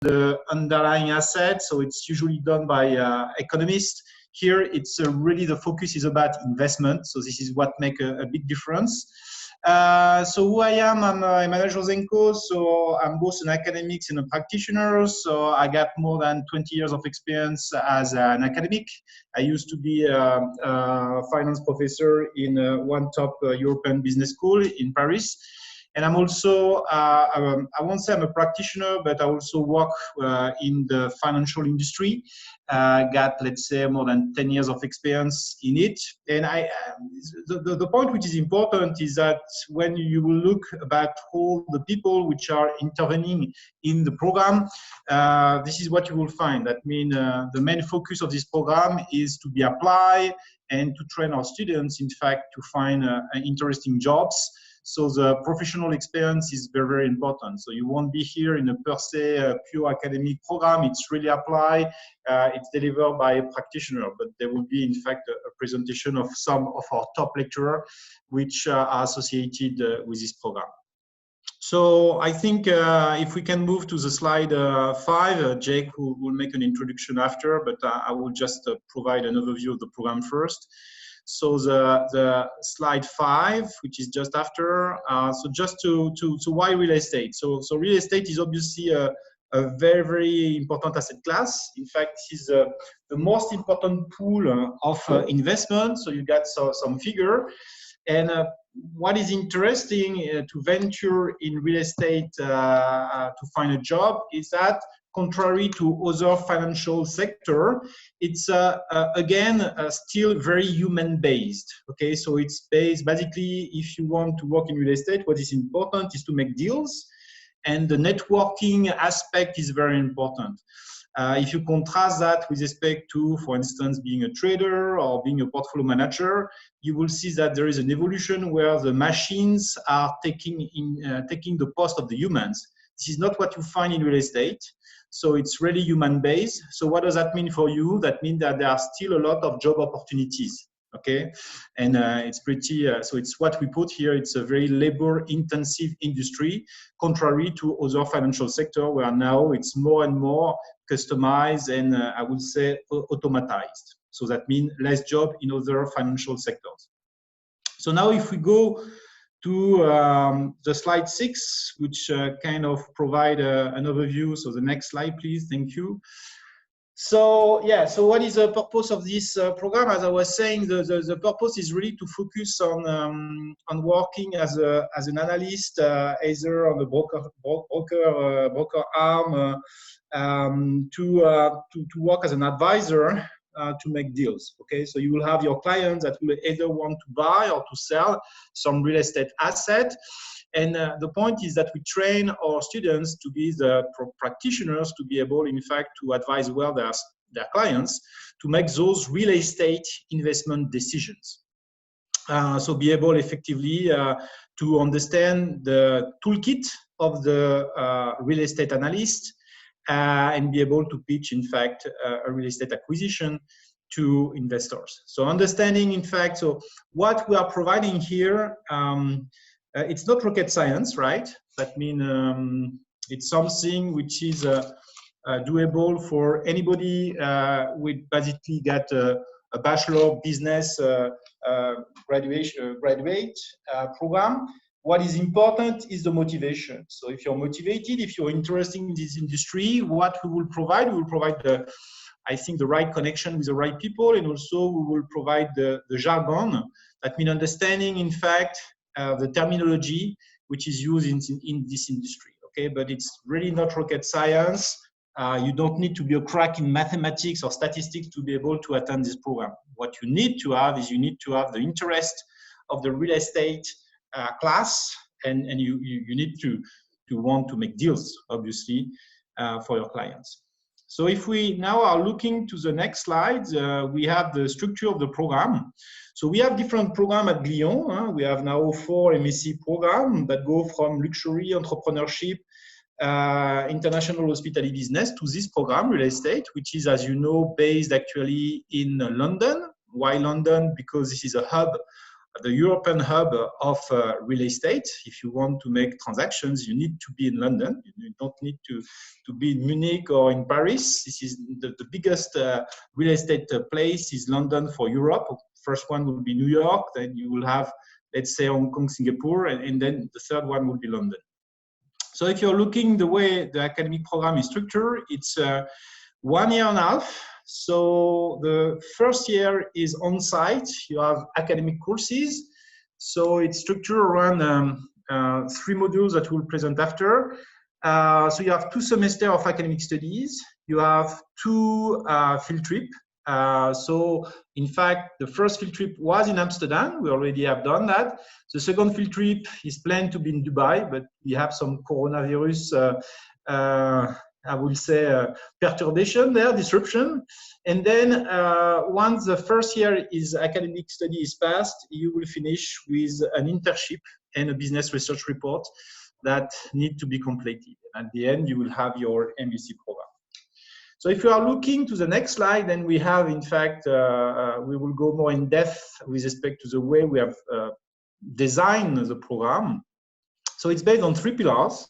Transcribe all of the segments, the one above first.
the underlying asset. So it's usually done by economists. Here, it's really the focus is about investment. So this is what makes a big difference. So who I am, I'm Emmanuel Jurczenko. So I'm both an academic and a practitioner. So I got more than 20 years of experience as an academic. I used to be a finance professor in one top European business school in Paris. And I'm also, I won't say I'm a practitioner, but I also work in the financial industry. Got, let's say, more than 10 years of experience in it. And the point which is important is that when you look about all the people which are intervening in the program, this is what you will find. That means the main focus of this program is to be applied and to train our students, in fact, to find interesting jobs. So the professional experience is very, very important. So you won't be here in a per se pure academic program. It's really applied. It's delivered by a practitioner, but there will be, in fact, a presentation of some of our top lecturers which are associated with this program. So I think if we can move to the slide 5, Jake will make an introduction after, but I will just provide an overview of the program first. So the slide 5, which is just after, so just to why real estate? So real estate is obviously a very, very important asset class. In fact, it is the most important pool of investment. So you got some figure. And what is interesting to venture in real estate to find a job is that, contrary to other financial sector, it's again still very human based. Okay, so it's based basically, if you want to work in real estate, what is important is to make deals, and the networking aspect is very important. If you contrast that with respect to, for instance, being a trader or being a portfolio manager, you will see that there is an evolution where the machines are taking the post of the humans. This is not what you find in real estate. So it's really human-based. So what does that mean for you? That means that there are still a lot of job opportunities, okay? And it's pretty, so it's what we put here. It's a very labor-intensive industry, contrary to other financial sector where now it's more and more customized and I would say automatized. So that means less job in other financial sectors. So now if we go to the slide 6, which kind of provide an overview. So the next slide, please. Thank you. So yeah, so what is the purpose of this program? As I was saying, the purpose is really to focus on working as an analyst, either on the broker arm, to work as an advisor. To make deals. Okay, so you will have your clients that will either want to buy or to sell some real estate asset, and the point is that we train our students to be the practitioners to be able, in fact, to advise well their clients to make those real estate investment decisions. So be able effectively to understand the toolkit of the real estate analyst. And be able to pitch, in fact, a real estate acquisition to investors. So understanding, in fact, so what we are providing here, it's not rocket science, right? That means it's something which is doable for anybody with basically got a Bachelor of Business graduate program. What is important is the motivation. So if you're motivated, if you're interested in this industry, what we will provide I think, the right connection with the right people, and also we will provide the jargon. That means understanding, in fact, the terminology which is used in this industry. Okay, but it's really not rocket science. You don't need to be a crack in mathematics or statistics to be able to attend this program. What you need to have is you need to have the interest of the real estate class, and you need to want to make deals, obviously, for your clients. So if we now are looking to the next slide, we have the structure of the program. So we have different programs at Glion. We have now 4 MSc programs that go from luxury, entrepreneurship, international hospitality business to this program, real estate, which is, as you know, based actually in London. Why London? Because this is a hub the European hub of real estate. If you want to make transactions, you need to be in London. You don't need to be in Munich or in Paris. This is the biggest real estate place is London for Europe. First one will be New York, then you will have, let's say, Hong Kong, Singapore, and then the third one will be London. So if you're looking the way the academic program is structured, it's 1 year and a half. So the first year is on-site. You have academic courses. So it's structured around 3 modules that we'll present after. So you have 2 semesters of academic studies. You have 2 field trips. So in fact, the first field trip was in Amsterdam. We already have done that. The second field trip is planned to be in Dubai, but we have some coronavirus I will say perturbation there, disruption. And then once the first year is academic study is passed, you will finish with an internship and a business research report that need to be completed. At the end, you will have your MBC program. So if you are looking to the next slide, then we have, in fact, we will go more in depth with respect to the way we have designed the program. So it's based on 3 pillars.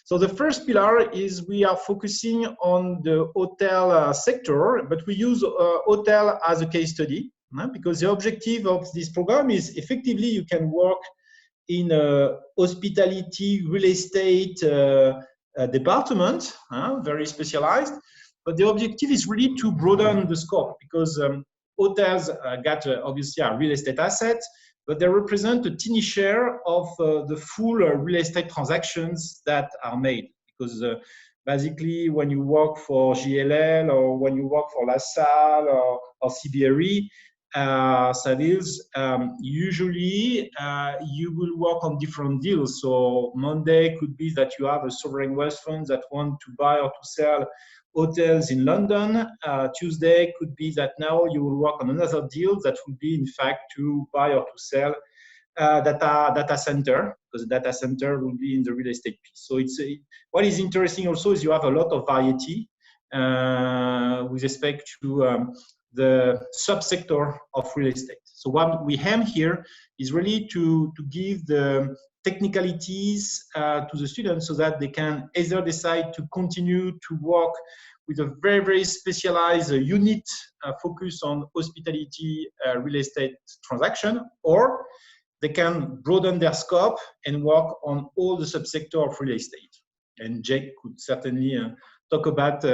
So the first pillar is we are focusing on the hotel sector, but we use hotel as a case study because the objective of this program is effectively you can work in a hospitality real estate department, very specialized. But the objective is really to broaden the scope because hotels got obviously a real estate asset, but they represent a teeny share of the full real estate transactions that are made. Because basically, when you work for GLL or when you work for LaSalle or CBRE, Savills, usually you will work on different deals. So Monday could be that you have a sovereign wealth fund that want to buy or to sell hotels in London. Tuesday could be that now you will work on another deal that will be in fact to buy or to sell data center, because the data center will be in the real estate piece. So it's what is interesting also is you have a lot of variety with respect to the subsector of real estate. So what we aim here is really to give the technicalities to the students so that they can either decide to continue to work with a very, very specialized unit focused on hospitality real estate transaction, or they can broaden their scope and work on all the subsector of real estate. And Jake could certainly talk about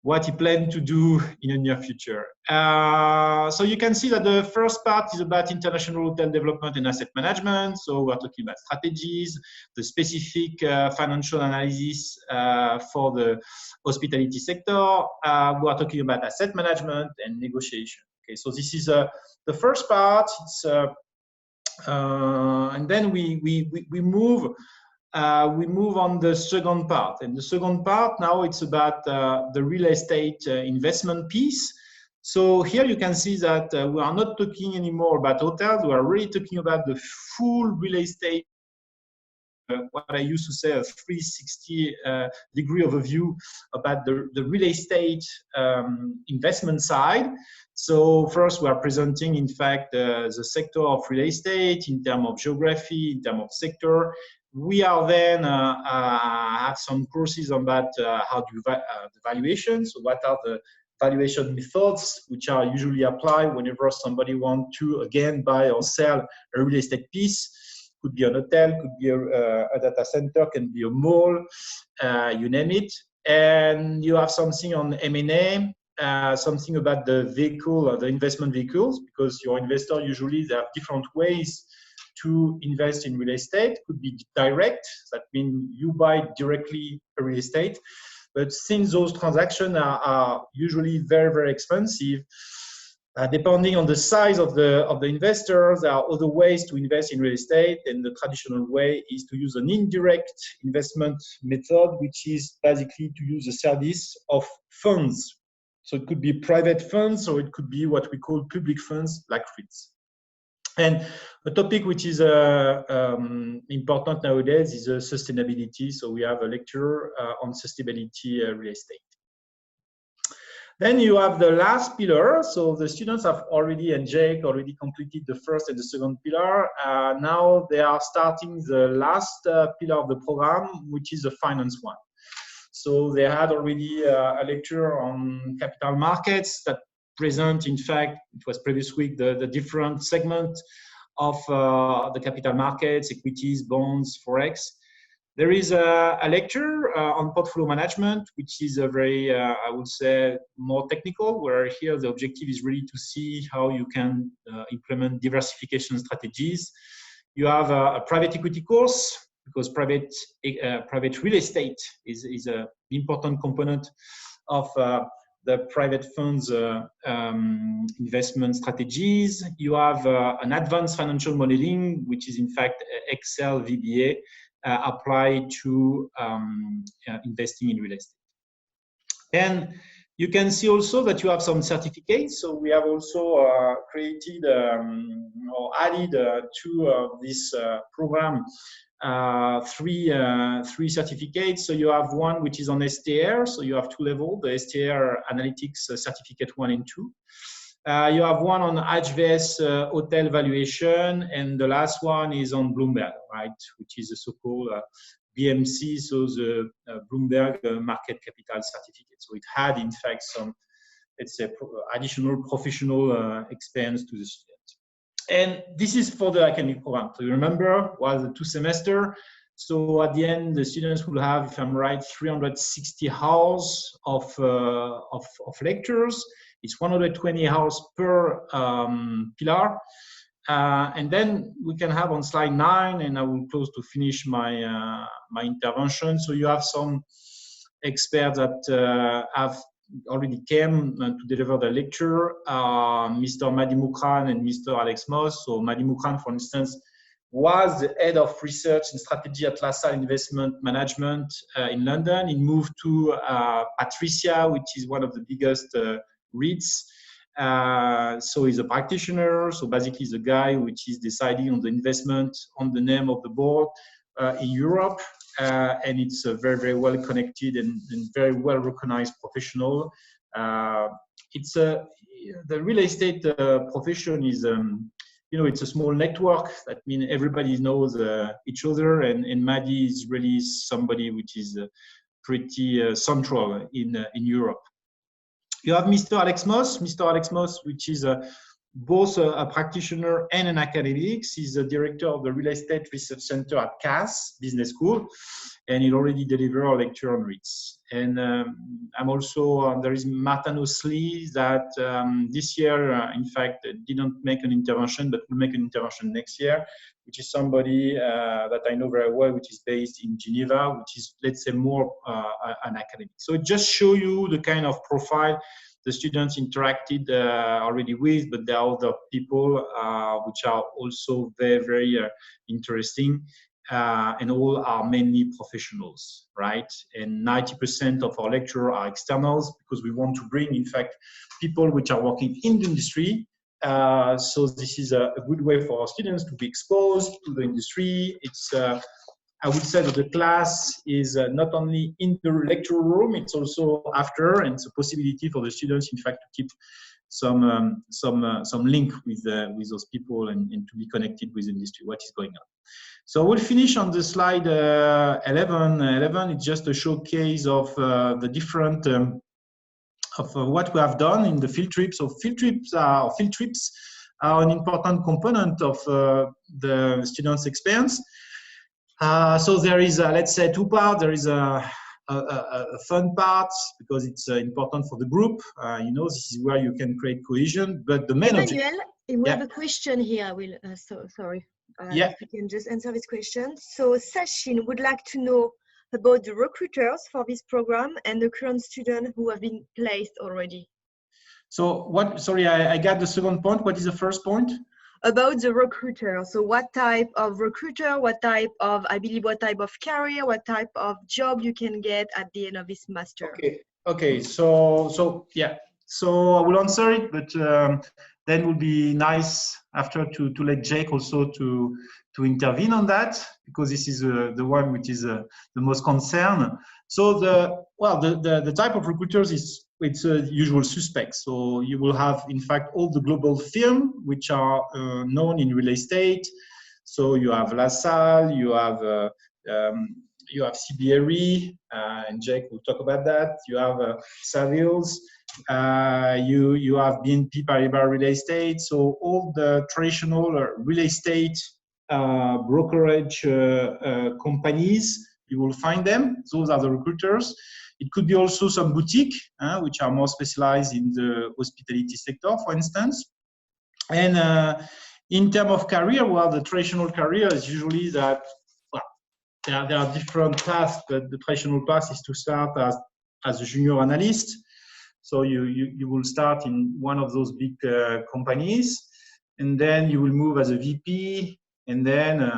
what he planned to do in the near future. So you can see that the first part is about international hotel development and asset management. So we're talking about strategies, the specific financial analysis for the hospitality sector. We're talking about asset management and negotiation. Okay, so this is the first part. It's, and then we move on the second part. And the second part now it's about the real estate investment piece. So here you can see that we are not talking anymore about hotels. We are really talking about the full real estate, what I used to say a 360 degree overview about the real estate investment side. So first we are presenting in fact the sector of real estate in terms of geography, in terms of sector. We are then have some courses on that, how to the valuation. So what are the valuation methods which are usually applied whenever somebody wants to again buy or sell a real estate piece. Could be an hotel, could be a data center, can be a mall, you name it. And you have something on M&A, something about the vehicle, the investment vehicles, because your investor usually they have different ways to invest in real estate. Could be direct, that means you buy directly a real estate. But since those transactions are usually very, very expensive, depending on the size of the investors, there are other ways to invest in real estate. And the traditional way is to use an indirect investment method, which is basically to use the service of funds. So it could be private funds, or it could be what we call public funds like REITs. And a topic which is important nowadays is sustainability. So we have a lecture on sustainability real estate. Then you have the last pillar. So the students have already, and Jake already completed the first and the second pillar. Now they are starting the last pillar of the program, which is the finance one. So they had already a lecture on capital markets that present, in fact, it was previous week, the different segments of the capital markets, equities, bonds, forex. There is a lecture on portfolio management, which is a very, I would say, more technical, where here the objective is really to see how you can implement diversification strategies. You have a private equity course, because private real estate is an important component of the private funds investment strategies. You have an advanced financial modeling, which is in fact Excel VBA, applied to investing in real estate. And you can see also that you have some certificates. So we have also created or added to this program three certificates. So you have one which is on STR. So you have two levels, the STR Analytics Certificate 1 and 2. You have one on HVS hotel valuation, and the last one is on Bloomberg, right, which is the so-called BMC, so the Bloomberg Market Capital Certificate. So it had, in fact, some, let's say, additional professional experience to the student. And this is for the academic program. So you remember, was a 2 semester. So at the end, the students will have, if I'm right, 360 hours of lectures. It's 120 hours per pillar. And then we can have on slide 9, and I will close to finish my, my intervention. So you have some experts that have already came to deliver the lecture, Mr. Madi Moukran and Mr. Alex Moss. So Madi Moukran, for instance, was the head of research and strategy at LaSalle Investment Management in London. He moved to Patricia, which is one of the biggest REITs. So he's a practitioner. So basically he's a guy which is deciding on the investment, on the name of the board in Europe. And it's a very, very well connected and very well recognized professional. It's the real estate profession is, you know, it's a small network. That means everybody knows each other, and Madi is really somebody which is pretty central in Europe. You have Mr. Alex Moss. Mr. Alex Moss, which is both a practitioner and an academic. He's the director of the Real Estate Research Center at CAS Business School, and he already delivered a lecture on REITs. And I'm also, there is Martin Osley that this year, in fact, didn't make an intervention, but will make an intervention next year, which is somebody that I know very well, which is based in Geneva, which is, let's say, more an academic. So it just shows you the kind of profile the students interacted already with, but there are other people which are also very, very interesting, and all are mainly professionals, right? And 90% of our lecturers are externals, because we want to bring, in fact, people which are working in the industry. So this is a good way for our students to be exposed to the industry. It's I would say that the class is not only in the lecture room, it's also after, and it's a possibility for the students, in fact, to keep some link with those people and to be connected with the industry, what is going on. So we'll finish on the slide 11. 11 is just a showcase of the different of what we have done in the field trips. So field trips are an important component of the students' experience. So there is, let's say, two parts. There is a fun part, because it's important for the group. You know, this is where you can create cohesion. But the main Emmanuel, we have a question here. I will. Sorry. Yeah. If you can just answer this question. So Sachin would like to know about the recruiters for this program and the current students who have been placed already. So what? Sorry, I got the second point. What is the first point? About the recruiter. So what type of recruiter, what type of, I believe, what type of career, what type of job you can get at the end of this master. Okay. So yeah. So I will answer it, but then would be nice after to let Jake also to intervene on that, because this is the one which is the most concerned. So the type of recruiters it's a usual suspects. So you will have in fact all the global firms which are known in real estate. So you have LaSalle, you have CBRE, and Jake will talk about that. You have Savills, you have BNP Paribas Real Estate. So all the traditional real estate brokerage companies, you will find them. Those are the recruiters. It could be also some boutique, which are more specialized in the hospitality sector, for instance. And in terms of career, well, the traditional career is usually that, well, there are different paths, but the traditional path is to start as a junior analyst. So you will start in one of those big companies, and then you will move as a VP, and then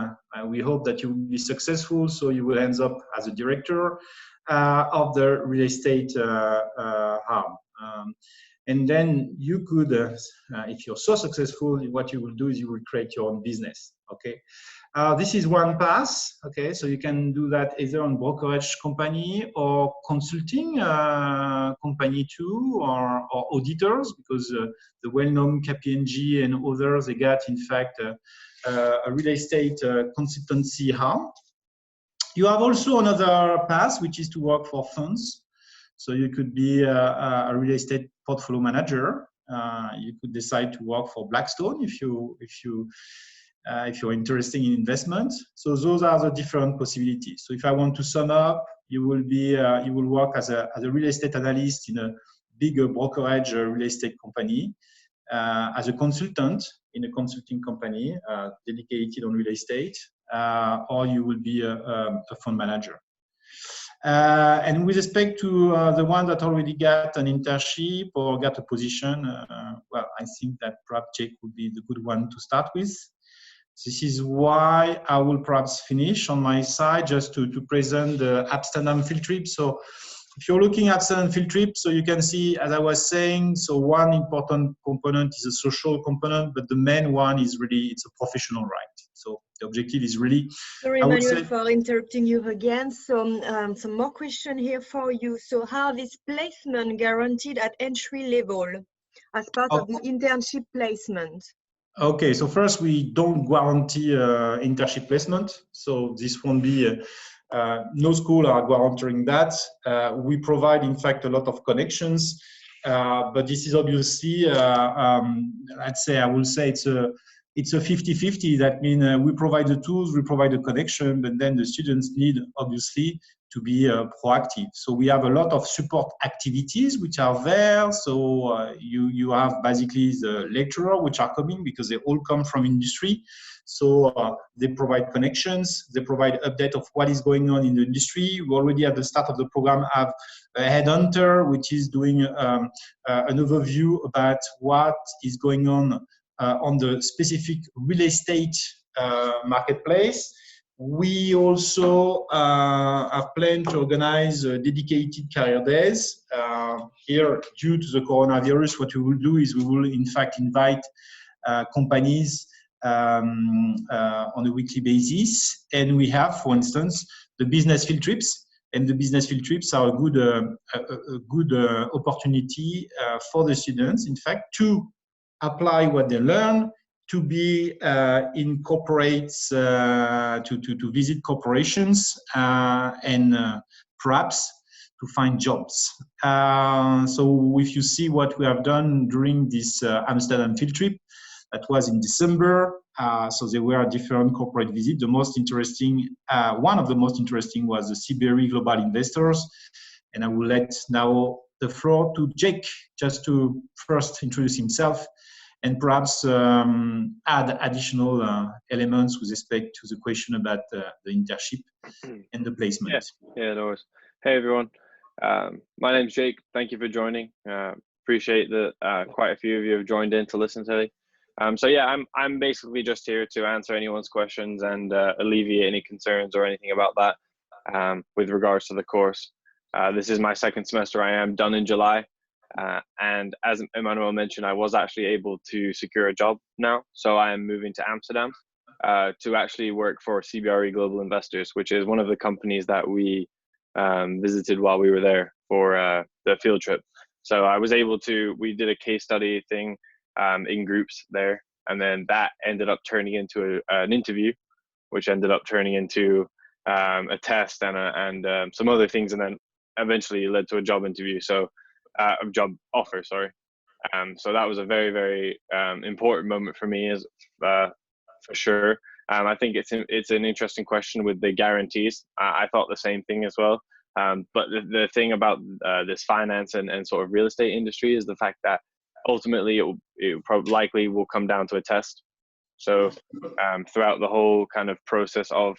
we hope that you will be successful, so you will end up as a director of the real estate arm. And then you could, if you're so successful, what you will do is you will create your own business, okay? This is one path, okay? So you can do that either on brokerage company or consulting company too, or auditors, because the well-known KPMG and others, they got, in fact, a real estate consultancy arm. You have also another path, which is to work for funds. So you could be a real estate portfolio manager. You could decide to work for Blackstone if you're interested in investment. So those are the different possibilities. So if I want to sum up, you will work as a real estate analyst in a bigger brokerage real estate company, as a consultant in a consulting company dedicated on real estate, or you will be a fund manager. And with respect to the one that already got an internship or got a position, well, I think that perhaps Jake would be the good one to start with. This is why I will perhaps finish on my side just to present the Amsterdam field trip. So if you're looking at Amsterdam field trip, so you can see, as I was saying, so one important component is a social component, but the main one is really, it's a professional right. So the objective is really... Sorry, Emmanuel, for interrupting you again. So some more question here for you. So how is placement guaranteed at entry level as part of the internship placement? Okay, so first, we don't guarantee internship placement. So this won't be, no school are guaranteeing that. We provide, in fact, a lot of connections, but this is obviously, I'd say, I will say it's a 50-50. That means we provide the tools, we provide the connection, but then the students need, obviously, to be proactive. So we have a lot of support activities which are there. So you have basically the lecturer which are coming because they all come from industry. So they provide connections, they provide update of what is going on in the industry. We already at the start of the program have a headhunter which is doing an overview about what is going on the specific real estate marketplace. We also have planned to organize dedicated career days. Here, due to the coronavirus, what we will do is we will, in fact, invite companies on a weekly basis. And we have, for instance, the business field trips. And the business field trips are a good opportunity for the students, in fact, to apply what they learn, to be in corporates, to visit corporations, and perhaps to find jobs. So if you see what we have done during this Amsterdam field trip, that was in December. So there were different corporate visits. The most interesting, one of the most interesting was the CBRE Global Investors. And I will let now the floor to Jake, just to first introduce himself and perhaps add additional elements with respect to the question about the internship and the placement. Yeah, no worries. Hey, everyone. My name's Jake. Thank you for joining. Appreciate that quite a few of you have joined in to listen today. So yeah, I'm basically just here to answer anyone's questions and alleviate any concerns or anything about that with regards to the course. This is my second semester. I am done in July. And as Emmanuel mentioned, I was actually able to secure a job now. So I am moving to Amsterdam to actually work for CBRE Global Investors, which is one of the companies that we visited while we were there for the field trip. So I was able to, we did a case study thing in groups there. And then that ended up turning into an interview, which ended up turning into a test and some other things. And then eventually led to a job interview. So a job offer, sorry. So that was a very, very important moment for me, as for sure. I think it's an interesting question with the guarantees. I thought the same thing as well. But the thing about this finance and sort of real estate industry is the fact that ultimately it probably likely will come down to a test. So throughout the whole kind of process of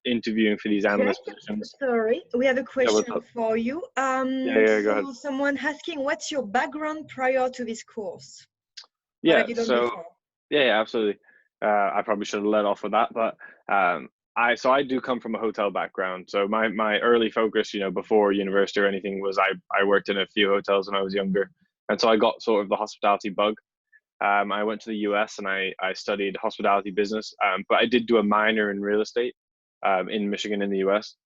interviewing for these analyst positions. Sorry, we have a question for you. Go ahead. Someone asking, what's your background prior to this course? Yeah, so yeah, absolutely. I probably should have led off with that, but I do come from a hotel background. So my early focus, before university or anything, was I worked in a few hotels when I was younger, and so I got sort of the hospitality bug. I went to the US and I studied hospitality business, but I did do a minor in real estate in Michigan in the US.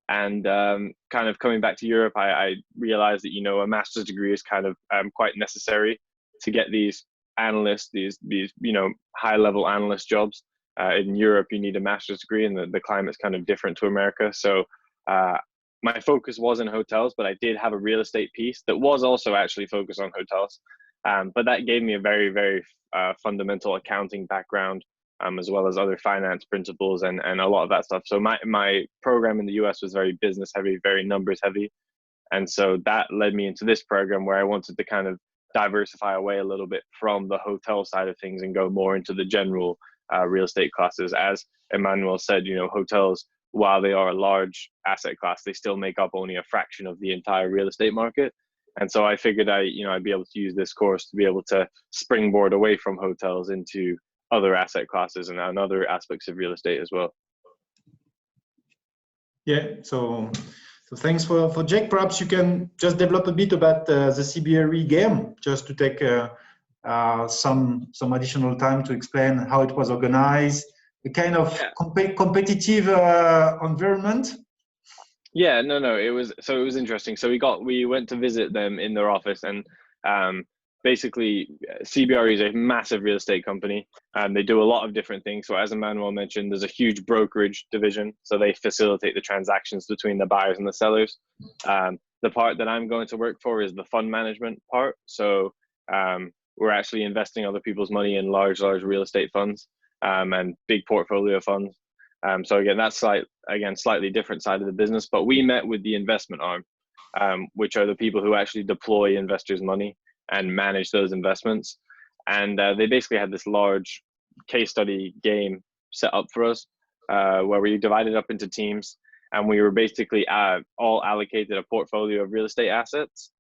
And kind of coming back to Europe, I realized that, a master's degree is kind of quite necessary to get these analysts, these high level analyst jobs. In Europe, you need a master's degree, and the climate's kind of different to America. So my focus was in hotels, but I did have a real estate piece that was also actually focused on hotels. But that gave me a very, very fundamental accounting background, as well as other finance principles and a lot of that stuff. So my program in the US was very business heavy, very numbers heavy. And so that led me into this program where I wanted to kind of diversify away a little bit from the hotel side of things and go more into the general real estate classes. As Emmanuel said, hotels, while they are a large asset class, they still make up only a fraction of the entire real estate market. And so I figured I'd be able to use this course to be able to springboard away from hotels into other asset classes and other aspects of real estate as well. Yeah, so thanks for Jake. Perhaps you can just develop a bit about the CBRE game, just to take some additional time to explain how it was organized, the kind of competitive environment. Yeah, no, it was interesting. So we went to visit them in their office, and basically CBRE is a massive real estate company, and they do a lot of different things. So as Emmanuel mentioned, there's a huge brokerage division, so they facilitate the transactions between the buyers and the sellers. The part that I'm going to work for is the fund management part. So we're actually investing other people's money in large real estate funds and big portfolio funds. So again, that's slightly different side of the business, but we met with the investment arm, which are the people who actually deploy investors' money and manage those investments. And they basically had this large case study game set up for us, where we divided up into teams, and we were basically all allocated a portfolio of real estate assets,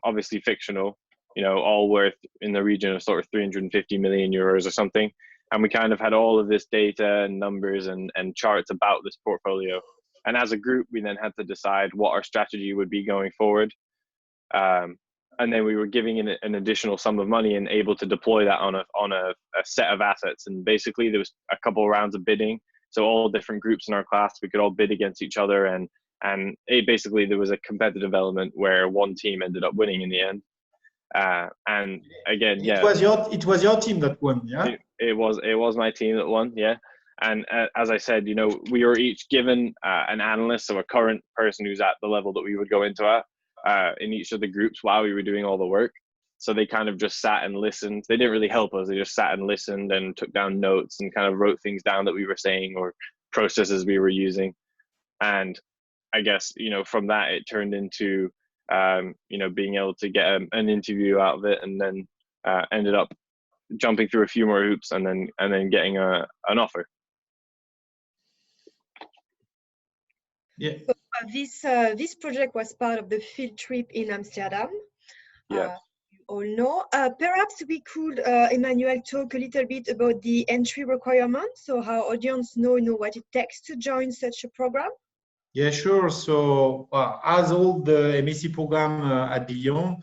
obviously fictional, all worth in the region of sort of 350 million euros or something. And we kind of had all of this data and numbers and charts about this portfolio. And as a group, we then had to decide what our strategy would be going forward. And then we were giving in an additional sum of money and able to deploy that on a set of assets. And basically there was a couple of rounds of bidding. So all different groups in our class, we could all bid against each other. And basically there was a competitive element where one team ended up winning in the end. And again, it was your team that won, yeah? It was my team that won, yeah. And as I said, we were each given an analyst, so a current person who's at the level that we would go into at in each of the groups while we were doing all the work. So they kind of just sat and listened. They didn't really help us. They just sat and listened and took down notes and kind of wrote things down that we were saying or processes we were using. And I guess, from that, it turned into, being able to get an interview out of it, and then ended up jumping through a few more hoops and then getting an offer. Yeah. So, this project was part of the field trip in Amsterdam. Yeah. You all know. Perhaps we could, Emmanuel, talk a little bit about the entry requirements, so our audience know what it takes to join such a program. Yeah, sure. So, as all the MSc program at Glion,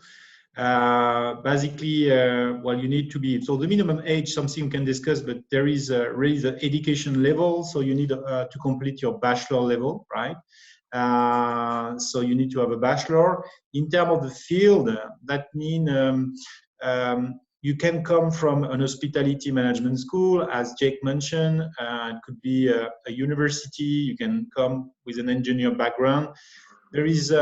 basically, well, you need to be, so the minimum age, something we can discuss, but there is really the education level. So you need to complete your bachelor level, right? So you need to have a bachelor. In terms of the field, that means you can come from an hospitality management school, as Jake mentioned. It could be a university. You can come with an engineer background. There is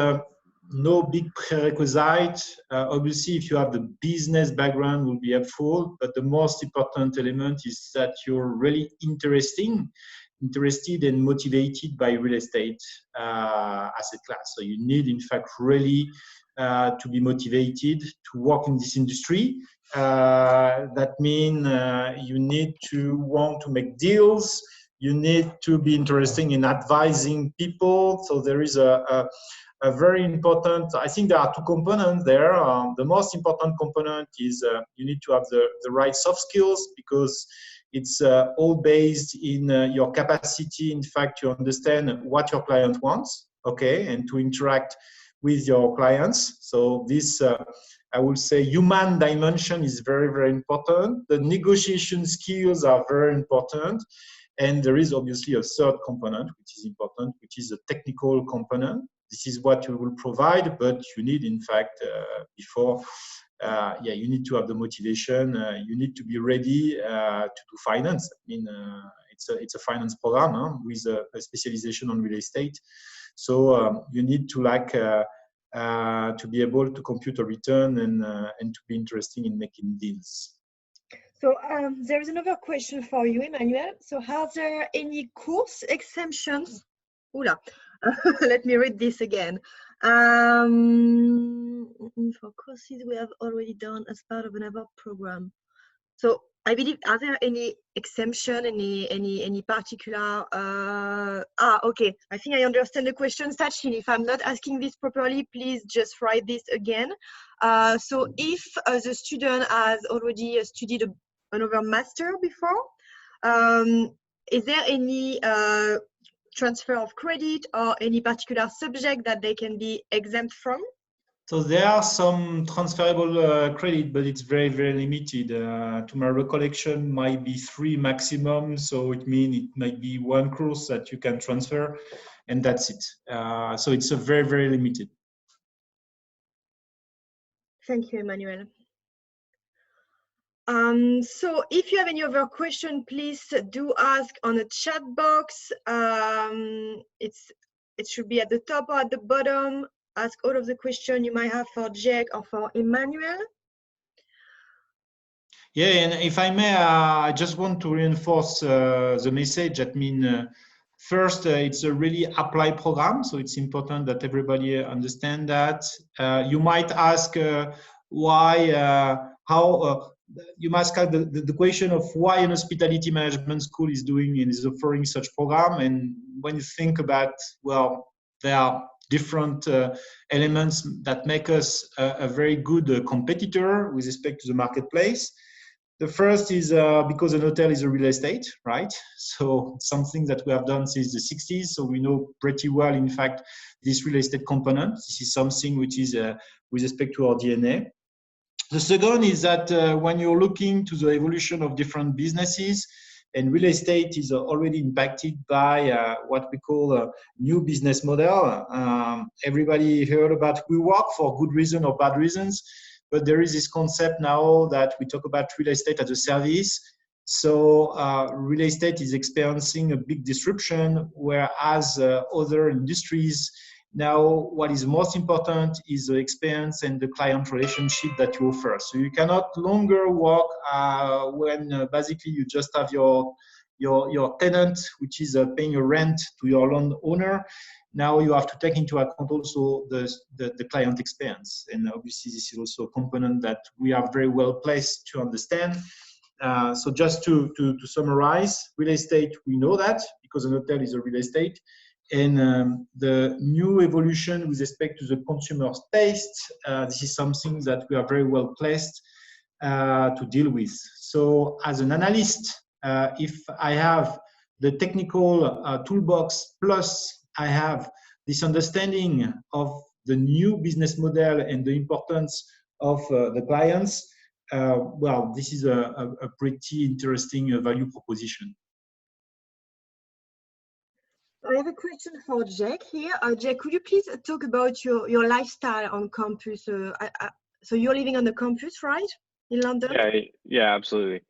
no big prerequisite. Obviously, if you have the business background, will be helpful. But the most important element is that you're really interested and motivated by real estate asset class. So you need, in fact, really to be motivated to work in this industry. That means you need to want to make deals. You need to be interested in advising people. So there is a very important, I think there are two components there. The most important component is you need to have the right soft skills, because it's all based in your capacity, in fact, to understand what your client wants, okay, and to interact with your clients. So this, I would say, human dimension is very, very important. The negotiation skills are very important. And there is obviously a third component, which is important, which is a technical component. This is what you will provide, but you need, in fact, you need to have the motivation. You need to be ready to do finance. I mean, it's a finance program with a specialization on real estate. So you need to to be able to compute a return and to be interested in making deals. So there is another question for you, Emmanuel. So are there any course exemptions? Oula, let me read this again. For courses we have already done as part of another program. So I believe, are there any exemption, any particular? Okay, I think I understand the question, Sachin. If I'm not asking this properly, please just write this again. So if the student has already studied another master before, is there any transfer of credit or any particular subject that they can be exempt from? So there are some transferable credit, but it's very, very limited. To my recollection, might be 3 maximum. So it means it might be 1 course that you can transfer, and that's it. So it's a very, very limited. Thank you, Emmanuel. So if you have any other question, please do ask on the chat box. It should be at the top or at the bottom. Ask all of the questions you might have for Jake or for Emmanuel. Yeah, and if I may, I just want to reinforce the message. I mean, first, it's a really applied program, so it's important that everybody understand that. You might ask why, how. You must ask the question of why an hospitality management school is doing and is offering such program. And when you think about, well, there are different elements that make us a very good competitor with respect to the marketplace. The first is because an hotel is a real estate, right? So something that we have done since the 60s. So we know pretty well, in fact, this real estate component. This is something which is with respect to our DNA. The second is that when you're looking to the evolution of different businesses, and real estate is already impacted by what we call a new business model. Everybody heard about WeWork for good reason or bad reasons, but there is this concept now that we talk about real estate as a service. So real estate is experiencing a big disruption, whereas other industries, now, what is most important is the experience and the client relationship that you offer. So you cannot longer work when basically you just have your tenant, which is paying a rent to your landowner. Now you have to take into account also the client experience. And obviously this is also a component that we are very well placed to understand. So just to summarize, real estate, we know that because an hotel is a real estate. And the new evolution with respect to the consumer's taste, this is something that we are very well placed to deal with. So as an analyst, if I have the technical toolbox plus I have this understanding of the new business model and the importance of the clients, well, this is a pretty interesting value proposition. I have a question for Jake here. Jake, could you please talk about your lifestyle on campus? So you're living on the campus, right, in London? Yeah, absolutely.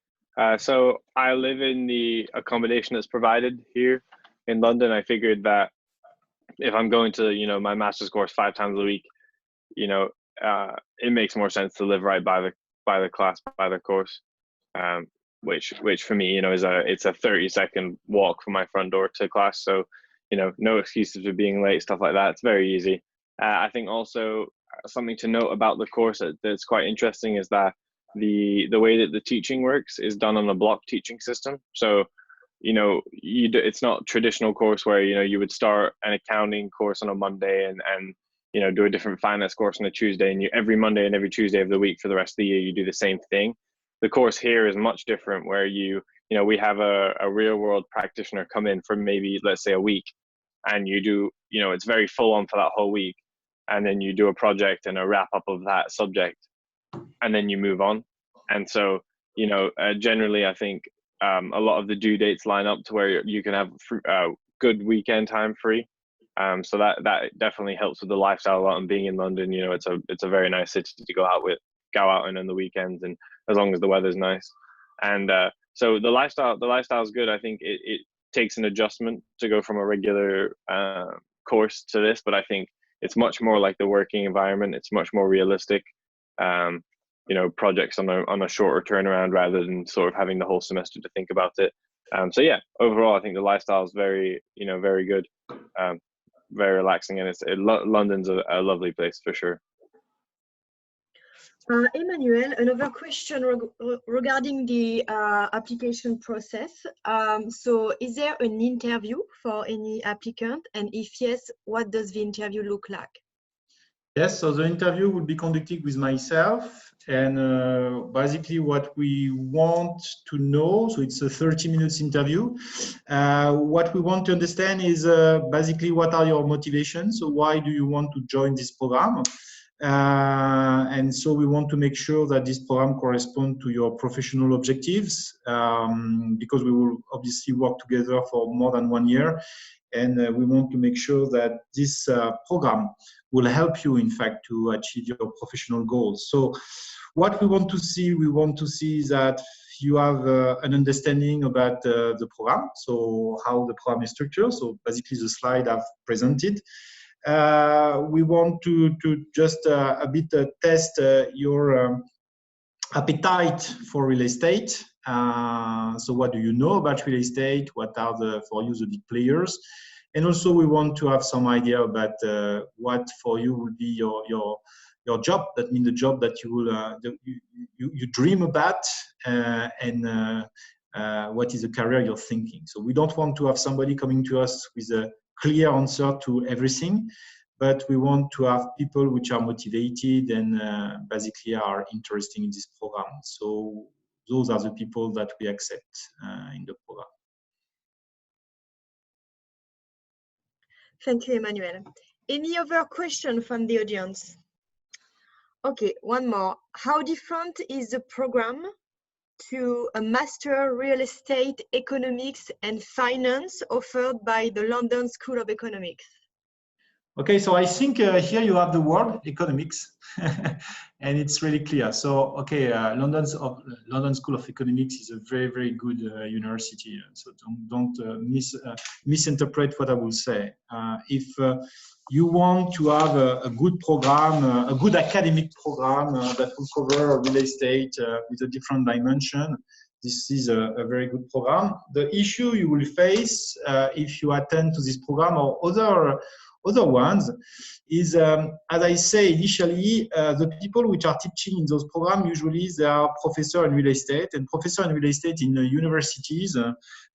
So I live in the accommodation that's provided here in London. I figured that if I'm going to, you know, my master's course 5 times a week, you know, it makes more sense to live right by the class, by the course, which for me, you know, it's a 30-second walk from my front door to class. So, you know, no excuses for being late, stuff like that. It's very easy. I think also something to note about the course that's quite interesting is that the way that the teaching works is done on a block teaching system. So, you know, it's not traditional course where, you know, you would start an accounting course on a Monday and you know, do a different finance course on a Tuesday, and every Monday and every Tuesday of the week for the rest of the year, you do the same thing. The course here is much different, where you know, we have a real world practitioner come in for maybe, let's say, a week, and you do, you know, it's very full on for that whole week. And then you do a project and a wrap up of that subject, and then you move on. And so, you know, generally, I think a lot of the due dates line up to where you can have good weekend time free. So that definitely helps with the lifestyle a lot. And being in London, you know, it's a very nice city to go out in on the weekends, and as long as the weather's nice. And so the lifestyle is good. I think it takes an adjustment to go from a regular course to this, but I think it's much more like the working environment. It's much more realistic. You know, projects on a shorter turnaround rather than sort of having the whole semester to think about it. So yeah, overall, I think the lifestyle is very, you know, very good. Very relaxing, and London's a lovely place for sure. Emmanuel, another question regarding the application process. So is there an interview for any applicant? And if yes, what does the interview look like? Yes, so the interview will be conducted with myself, and basically what we want to know, so it's a 30 minutes interview. What we want to understand is basically what are your motivations, so why do you want to join this program? And so we want to make sure that this program corresponds to your professional objectives, because we will obviously work together for more than 1 year. And we want to make sure that this program will help you, in fact, to achieve your professional goals. So what we want to see is that you have an understanding about the program, so how the program is structured. So basically the slide I've presented. We want to just a bit test your appetite for real estate. So what do you know about real estate? What are for you the big players? And also we want to have some idea about what for you will be your job. That means the job that you will you dream about, and what is the career you're thinking. So we don't want to have somebody coming to us with a clear answer to everything, but we want to have people which are motivated and basically are interested in this program. So those are the people that we accept in the program. Thank you, Emmanuel. Any other question from the audience? Okay, one more. How different is the program to a Master Real Estate Economics and Finance offered by the London School of Economics? Okay, so I think here you have the word economics, and it's really clear. So, okay, London School of Economics is a very, very good university. So don't misinterpret what I will say. If you want to have a good program, a good academic program that will cover real estate with a different dimension, this is a very good program. The issue you will face if you attend to this program or other ones is, as I say initially, the people which are teaching in those programs, usually they are professors in real estate, and professors in real estate in universities,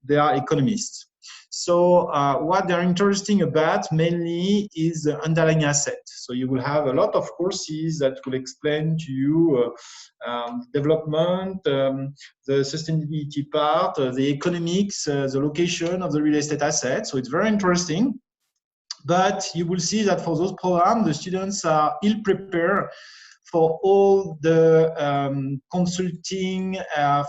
they are economists. So what they're interesting about mainly is the underlying asset. So you will have a lot of courses that will explain to you development, the sustainability part, the economics, the location of the real estate asset. So it's very interesting. But you will see that for those programs, the students are ill prepared for all the consulting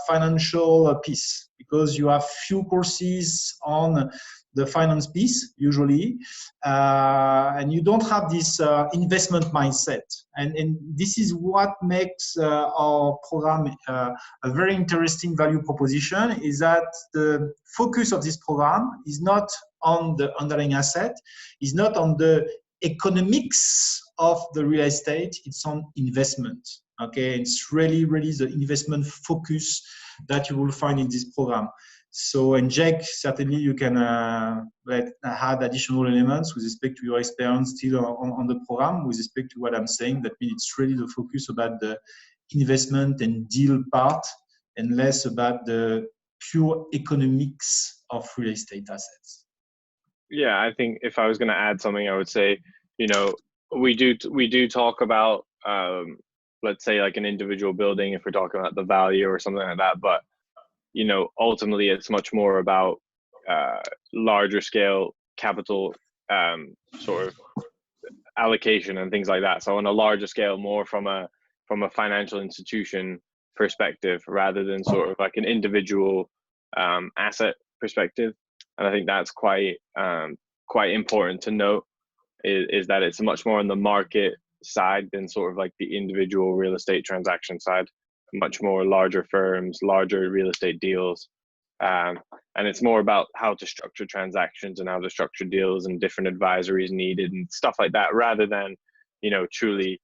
financial piece, because you have few courses on the finance piece usually, and you don't have this investment mindset. And this is what makes our program a very interesting value proposition, is that the focus of this program is not on the underlying asset, is not on the economics of the real estate, it's on investment. Okay, it's really the investment focus that you will find in this program. So, and Jake, certainly you can add additional elements with respect to your experience still on the program, with respect to what I'm saying. That means it's really the focus about the investment and deal part, and less about the pure economics of real estate assets. Yeah, I think if I was going to add something, I would say, you know, we do talk about, let's say like an individual building, if we're talking about the value or something like that, but you know, ultimately it's much more about larger scale capital sort of allocation and things like that. So on a larger scale, more from a financial institution perspective, rather than sort of like an individual asset perspective. And I think that's quite important to note, is that it's much more on the market side than sort of like the individual real estate transaction side. Much more larger firms, larger real estate deals, and it's more about how to structure transactions and how to structure deals and different advisories needed and stuff like that, rather than, you know, truly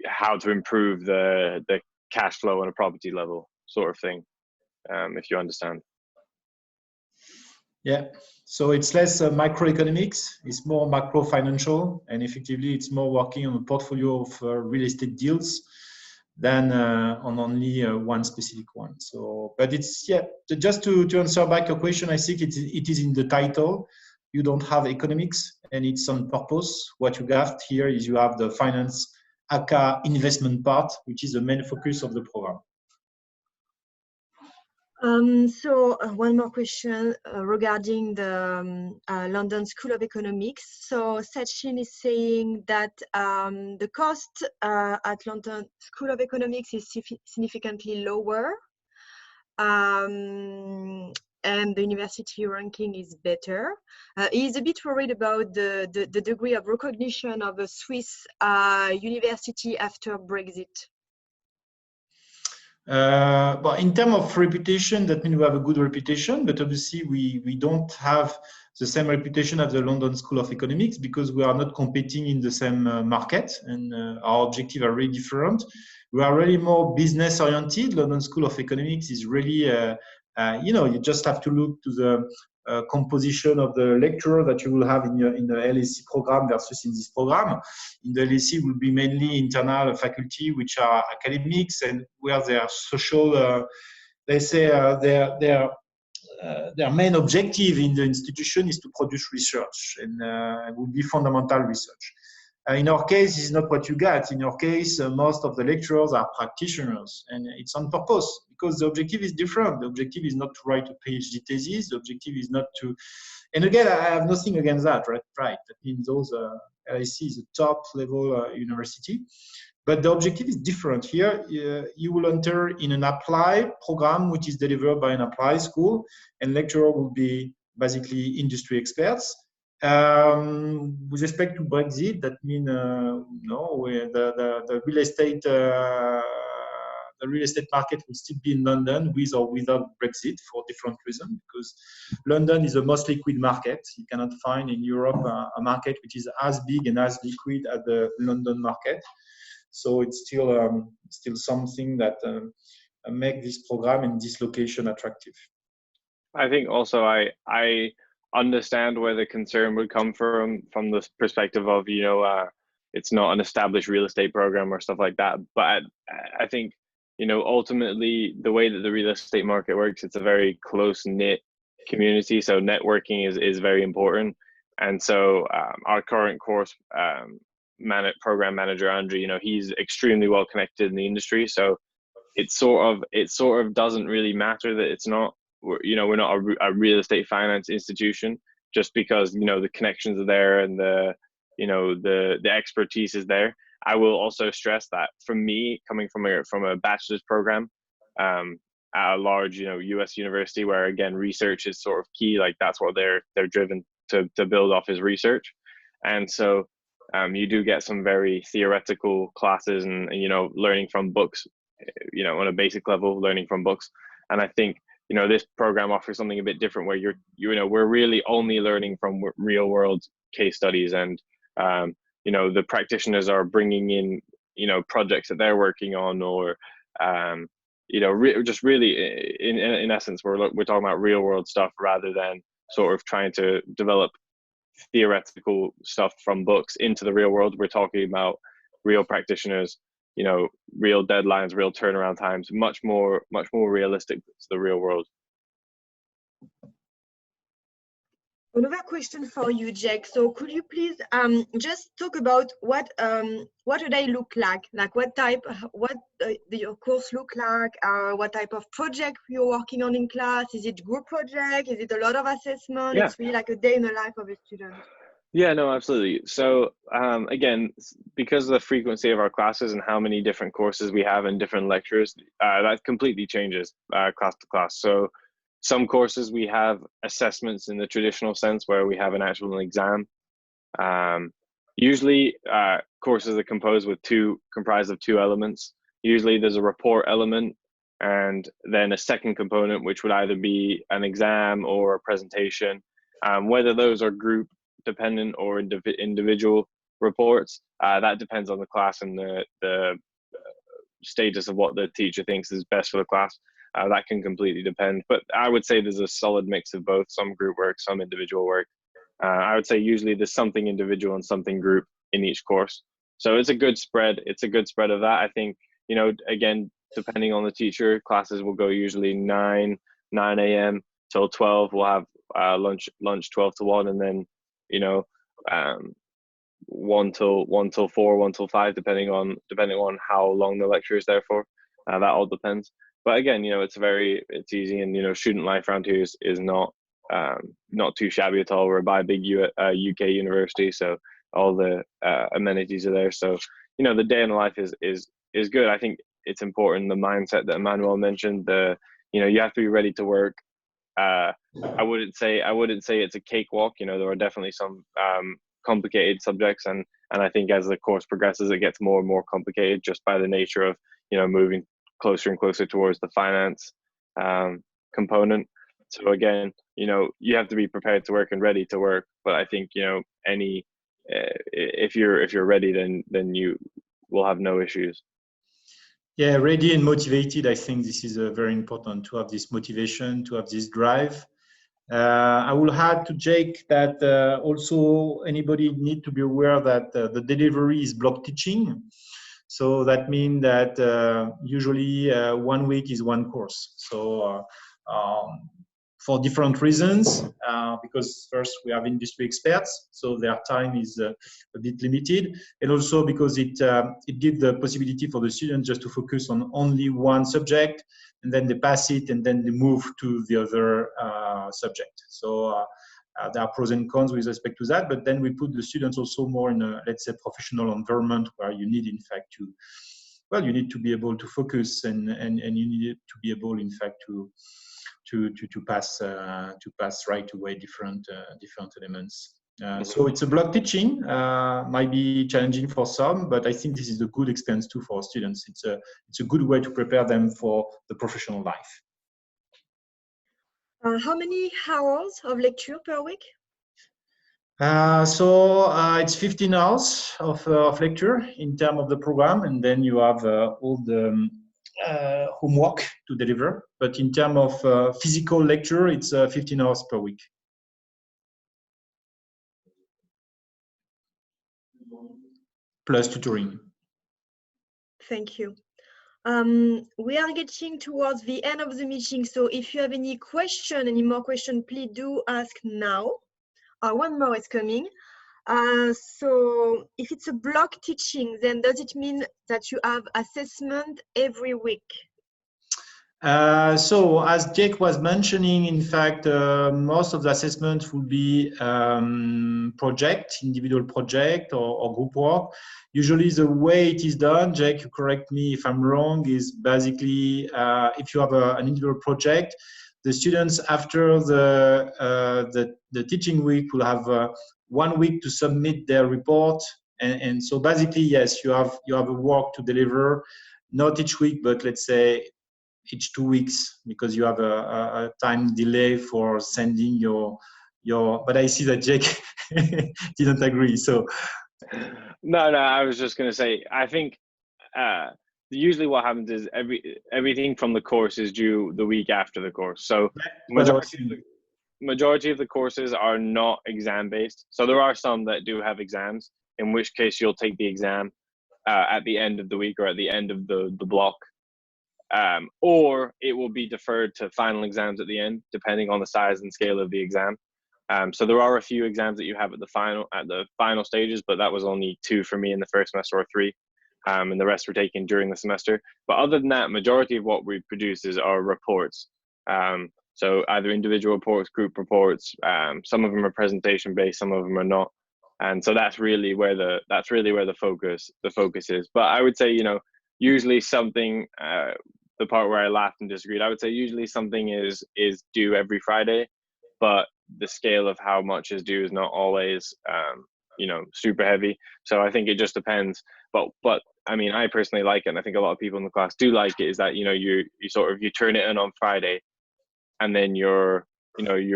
how to improve the cash flow on a property level sort of thing, if you understand. Yeah, so it's less microeconomics, it's more macro financial, and effectively it's more working on a portfolio of real estate deals than on only one specific one. So, but it's, yeah, just to answer back your question, I think it is in the title. You don't have economics, and it's on purpose. What you got here is you have the finance, aka investment part, which is the main focus of the program. So one more question regarding the London School of Economics. So Sachin is saying that the cost at London School of Economics is significantly lower, and the university ranking is better. He's a bit worried about the degree of recognition of a Swiss university after Brexit. But in terms of reputation, that means we have a good reputation, but obviously we don't have the same reputation as the London School of Economics, because we are not competing in the same market, and our objectives are really different. We are really more business oriented. London School of Economics is really, you know, you just have to look to the composition of the lecturer that you will have in the LSE program versus in this program. In the LSE will be mainly internal faculty, which are academics, and where their social, let's say, their main objective in the institution is to produce research, and it will be fundamental research. In our case, it's not what you get. In our case, most of the lecturers are practitioners, and it's on purpose, because the objective is different. The objective is not to write a PhD thesis. The objective is not to, and again, I have nothing against that, right? That means those LSE is a top level university, but the objective is different. Here, you will enter in an applied program, which is delivered by an applied school, and lecturer will be basically industry experts. With respect to Brexit, that means no, the real estate market will still be in London, with or without Brexit, for different reasons. Because London is the most liquid market. You cannot find in Europe a market which is as big and as liquid as the London market. So it's still something that make this program and this location attractive. I think also I understand where the concern would come from the perspective of, you know, it's not an established real estate program or stuff like that. But I think, you know, ultimately the way that the real estate market works, it's a very close knit community. So networking is very important. And so our current course program manager, Andrew, you know, he's extremely well connected in the industry. So it sort of doesn't really matter that it's not, you know, we're not a real estate finance institution. just because, you know, the connections are there and the, you know, the expertise is there. I will also stress that for me, coming from a bachelor's program, at a large, you know, US university where again, research is sort of key, like that's what they're driven to build off is research. And so you do get some very theoretical classes and, you know, learning from books, you know, on a basic level, learning from books. And I think, you know, this program offers something a bit different where you know, we're really only learning from real world case studies, and, you know, the practitioners are bringing in, you know, projects that they're working on, or, you know, just really in essence, we're talking about real world stuff rather than sort of trying to develop theoretical stuff from books into the real world. We're talking about real practitioners, you know, real deadlines, real turnaround times, much more realistic to the real world. Another question for you, Jake. So could you please just talk about what do they look like? Like what your course look like? What type of project you're working on in class? Is it group project? Is it a lot of assessment? Yeah. It's really like a day in the life of a student. Yeah, no, absolutely. So again, because of the frequency of our classes and how many different courses we have and different lectures, that completely changes class to class. So some courses we have assessments in the traditional sense where we have an actual exam. Usually courses are comprised of two elements. Usually there's a report element and then a second component, which would either be an exam or a presentation. Whether those are group dependent or individual reports, that depends on the class and the status of what the teacher thinks is best for the class. That can completely depend, but I would say there's a solid mix of both, some group work, some individual work. I would say usually there's something individual and something group in each course. So it's a good spread. It's a good spread of that. I think, you know, again, depending on the teacher, classes will go usually 9 a.m. till 12. We'll have lunch 12 to 1, and then, you know, 1 till 4, 1 till 5, depending on how long the lecture is there for. That all depends. But again, you know, it's easy, and, you know, student life around here is not too shabby at all. We're by a big UK university, so all the amenities are there. So, you know, the day in the life is good. I think it's important, the mindset that Emmanuel mentioned, you know, you have to be ready to work. I wouldn't say it's a cakewalk. You know, there are definitely some complicated subjects, and I think as the course progresses, it gets more and more complicated just by the nature of, you know, moving closer and closer towards the finance component. So again, you know, you have to be prepared to work and ready to work. But I think, you know, if you're ready, then you will have no issues. Yeah, ready and motivated. I think this is very important, to have this motivation, to have this drive. I will add to Jake that also anybody need to be aware that the delivery is block teaching. So that means that usually 1 week is one course. So for different reasons, because first we have industry experts, so their time is a bit limited, and also because it gives the possibility for the students just to focus on only one subject, and then they pass it, and then they move to the other subject. So there are pros and cons with respect to that, but then we put the students also more in a, let's say, professional environment where you need, in fact, you need to be able to focus, and you need to be able, in fact, to pass right away different elements. So it's a block teaching, might be challenging for some, but I think this is a good experience too for students. It's a good way to prepare them for the professional life. How many hours of lecture per week? So it's 15 hours of lecture in terms of the program, and then you have all the homework to deliver. But in terms of physical lecture, it's 15 hours per week. Plus tutoring. Thank you. We are getting towards the end of the meeting, so if you have any more question, please do ask now. One more is coming. So if it's a block teaching, then does it mean that you have assessment every week? So as Jake was mentioning, in fact, most of the assessments will be individual project or group work. Usually the way it is done, Jake, you correct me if I'm wrong, is basically if you have an individual project, the students after the teaching week will have 1 week to submit their report. And so basically, yes, you have a work to deliver, not each week, but let's say each 2 weeks, because you have a time delay for sending your. But I see that Jake didn't agree. So no, I was just going to say, I think usually what happens is everything from the course is due the week after the course. So majority of the courses are not exam based. So there are some that do have exams, in which case you'll take the exam at the end of the week or at the end of the block. Or it will be deferred to final exams at the end, depending on the size and scale of the exam. So there are a few exams that you have at the final stages, but that was only 2 for me in the first semester, or 3, and the rest were taken during the semester. But other than that, majority of what we produce is our reports. So either individual reports, group reports. Some of them are presentation based, some of them are not, and so that's really where the focus is. But I would say, usually something. The part where I laughed and disagreed, I would say usually something is due every Friday, but the scale of how much is due is not always super heavy. So I think it just depends. But I mean, I personally like it, and I think a lot of people in the class do like it, is that you turn it in on Friday, and then you're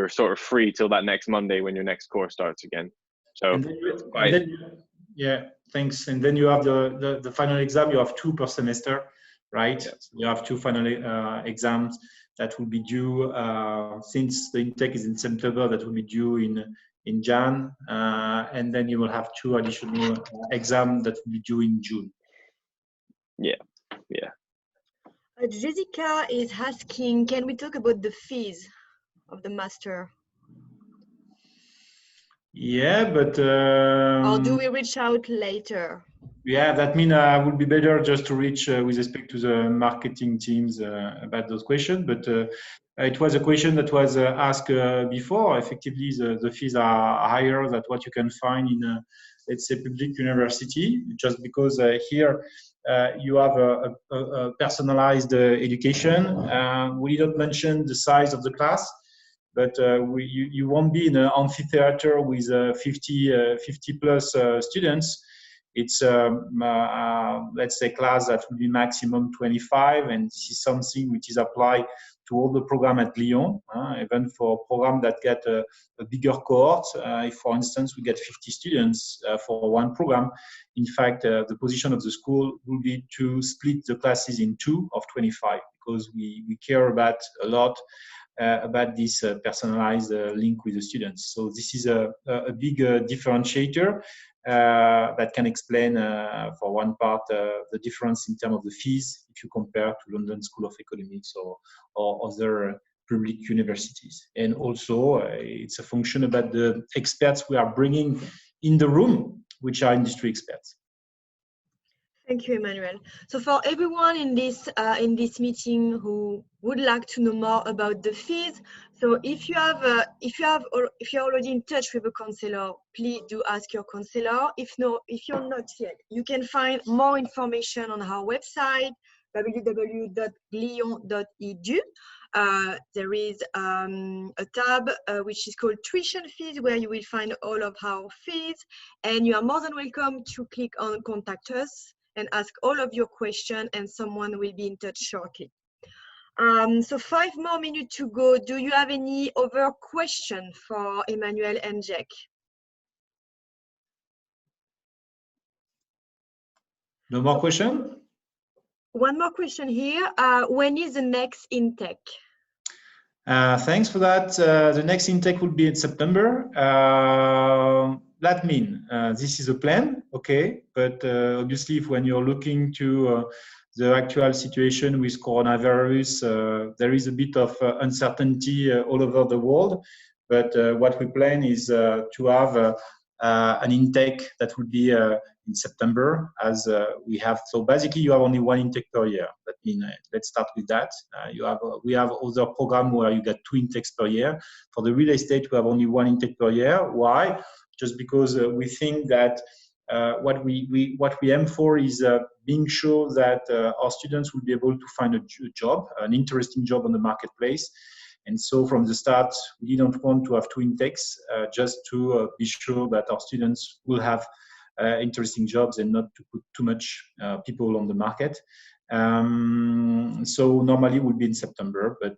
sort of free till that next Monday when your next course starts again. So yeah, thanks. And then you have the final exam. You have 2 per semester. Right, yeah. So you have 2 final exams that will be due since the intake is in September. That will be due in Jan, and then you will have 2 additional exams that will be due in June. Yeah. Jessica is asking, can we talk about the fees of the master? Yeah, but or do we reach out later? Yeah, that means it would be better just to reach with respect to the marketing teams about those questions. But it was a question that was asked before. Effectively, the fees are higher than what you can find in, let's say, public university, just because here you have a personalized education. We didn't mention the size of the class, but you won't be in an amphitheater with 50 plus students. It's let's say class that will be maximum 25, and this is something which is applied to all the program at Glion, even for program that get a bigger cohort. If, for instance, we get 50 students for one program, in fact, the position of the school will be to split the classes in 2 of 25, because we care about a lot about this personalized link with the students. So this is a big differentiator that can explain, for one part, the difference in terms of the fees if you compare to London School of Economics or other public universities. And also, it's a function about the experts we are bringing in the room, which are industry experts. Thank you, Emmanuel. So for everyone in this meeting who would like to know more about the fees, so if you're already in touch with a counselor, please do ask your counselor. If you're not yet, you can find more information on our website, www.glion.edu. There is a tab which is called tuition fees, where you will find all of our fees, and you are more than welcome to click on contact us and ask all of your questions, and someone will be in touch shortly. So 5 more minutes to go. Do you have any other question for Emmanuel and Jack? No more question? One more question here. When is the next intake? Thanks for that. The next intake will be in September. That means this is a plan, okay, but obviously when you're looking to the actual situation with coronavirus, there is a bit of uncertainty all over the world, but what we plan is to have an intake that will be in September, as we have. So basically, you have only one intake per year. That means let's start with that. We have other program where you get 2 intakes per year. For the real estate, we have only 1 intake per year. Why? Just because we think that what we aim for is being sure that our students will be able to find a job, an interesting job on the marketplace. And so from the start, we didn't want to have 2 intakes, just to be sure that our students will have interesting jobs and not to put too much people on the market. So normally it will be in September, but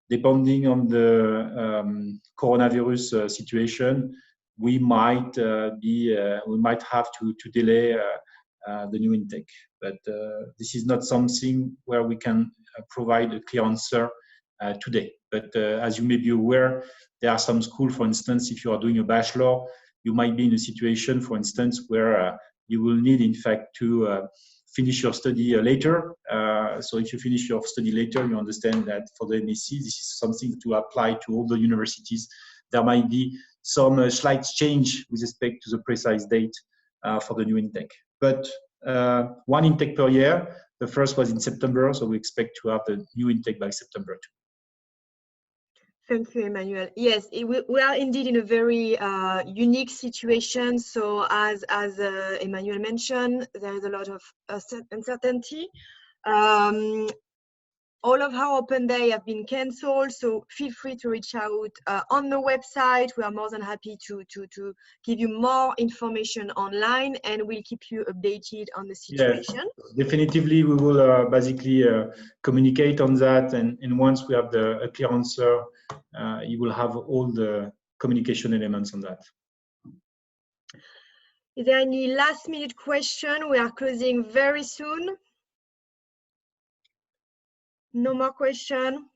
depending on the coronavirus situation, we might have to delay the new intake. But this is not something where we can provide a clear answer today. But as you may be aware, there are some schools, for instance, if you are doing a bachelor, you might be in a situation, for instance, where you will need, in fact, to finish your study later. So if you finish your study later, you understand that for the MSc, this is something to apply to all the universities. There might be some slight change with respect to the precise date for the new intake. But 1 intake per year. The first was in September, so we expect to have the new intake by September too. Thank you, Emmanuel. Yes, we are indeed in a very unique situation. So as Emmanuel mentioned, there is a lot of uncertainty. All of our open day have been cancelled, so feel free to reach out on the website. We are more than happy to give you more information online, and we'll keep you updated on the situation. Yes, definitively, we will basically communicate on that, and once we have a clear answer, you will have all the communication elements on that. Is there any last minute question? We are closing very soon. No more question.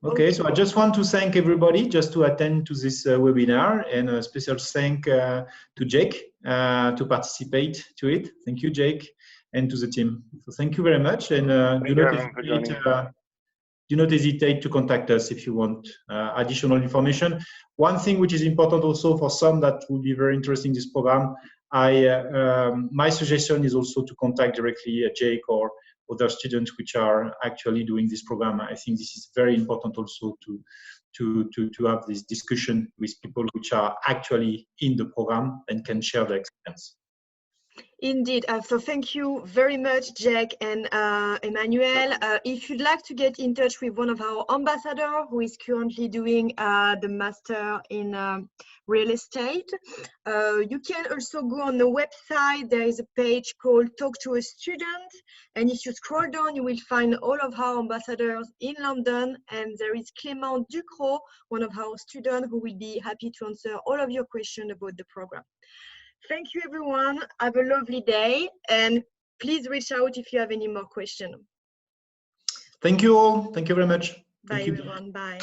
Okay, so I just want to thank everybody just to attend to this webinar, and a special thank to Jake to participate to it. Thank you, Jake, and to the team. So thank you very much, and do not hesitate to contact us if you want additional information. One thing which is important also for some that will be very interesting in this program, my suggestion is also to contact directly Jake or other students which are actually doing this program. I think this is very important also to have this discussion with people which are actually in the program and can share their experience. Indeed. So thank you very much, Jack and Emmanuel. If you'd like to get in touch with one of our ambassadors who is currently doing the master in real estate, you can also go on the website. There is a page called Talk to a Student. And if you scroll down, you will find all of our ambassadors in London. And there is Clément Ducrot, one of our students, who will be happy to answer all of your questions about the program. Thank you, everyone. Have a lovely day, and please reach out if you have any more questions. Thank you all. Thank you very much. Bye, everyone. Bye.